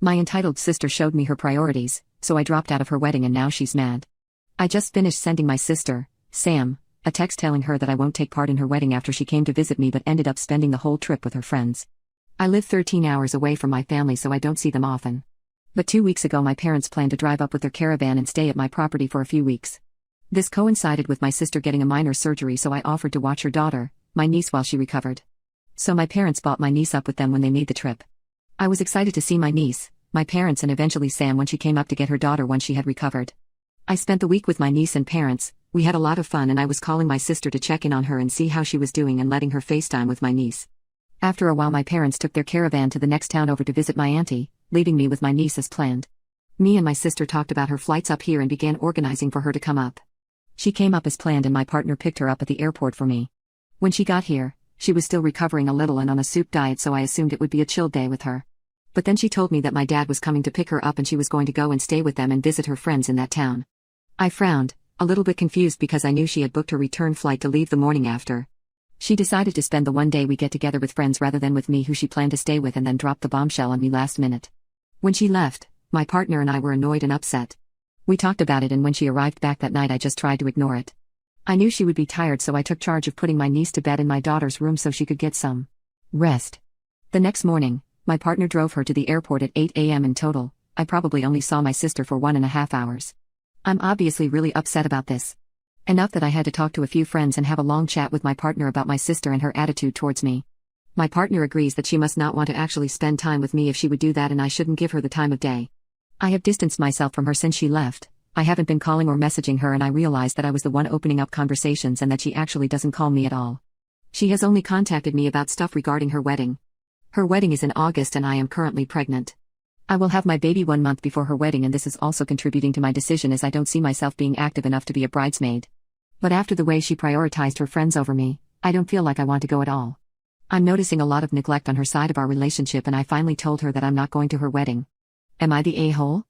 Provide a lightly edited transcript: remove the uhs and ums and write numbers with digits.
My entitled sister showed me her priorities, so I dropped out of her wedding and now she's mad. I just finished sending my sister, Sam, a text telling her that I won't take part in her wedding after she came to visit me but ended up spending the whole trip with her friends. I live 13 hours away from my family so I don't see them often. But 2 weeks ago my parents planned to drive up with their caravan and stay at my property for a few weeks. This coincided with my sister getting a minor surgery so I offered to watch her daughter, my niece, while she recovered. So my parents bought my niece up with them when they made the trip. I was excited to see my niece, my parents and eventually Sam when she came up to get her daughter once she had recovered. I spent the week with my niece and parents, we had a lot of fun and I was calling my sister to check in on her and see how she was doing and letting her FaceTime with my niece. After a while my parents took their caravan to the next town over to visit my auntie, leaving me with my niece as planned. Me and my sister talked about her flights up here and began organizing for her to come up. She came up as planned and my partner picked her up at the airport for me. When she got here, she was still recovering a little and on a soup diet so I assumed it would be a chill day with her. But then she told me that my dad was coming to pick her up and she was going to go and stay with them and visit her friends in that town. I frowned, a little bit confused because I knew she had booked her return flight to leave the morning after. She decided to spend the one day we get together with friends rather than with me who she planned to stay with and then dropped the bombshell on me last minute. When she left, my partner and I were annoyed and upset. We talked about it and when she arrived back that night I just tried to ignore it. I knew she would be tired so I took charge of putting my niece to bed in my daughter's room so she could get some rest. The next morning, my partner drove her to the airport at 8 a.m. in total. I probably only saw my sister for 1.5 hours. I'm obviously really upset about this. Enough that I had to talk to a few friends and have a long chat with my partner about my sister and her attitude towards me. My partner agrees that she must not want to actually spend time with me if she would do that and I shouldn't give her the time of day. I have distanced myself from her since she left. I haven't been calling or messaging her and I realized that I was the one opening up conversations and that she actually doesn't call me at all. She has only contacted me about stuff regarding her wedding. Her wedding is in August and I am currently pregnant. I will have my baby 1 month before her wedding and this is also contributing to my decision as I don't see myself being active enough to be a bridesmaid. But after the way she prioritized her friends over me, I don't feel like I want to go at all. I'm noticing a lot of neglect on her side of our relationship and I finally told her that I'm not going to her wedding. Am I the a-hole?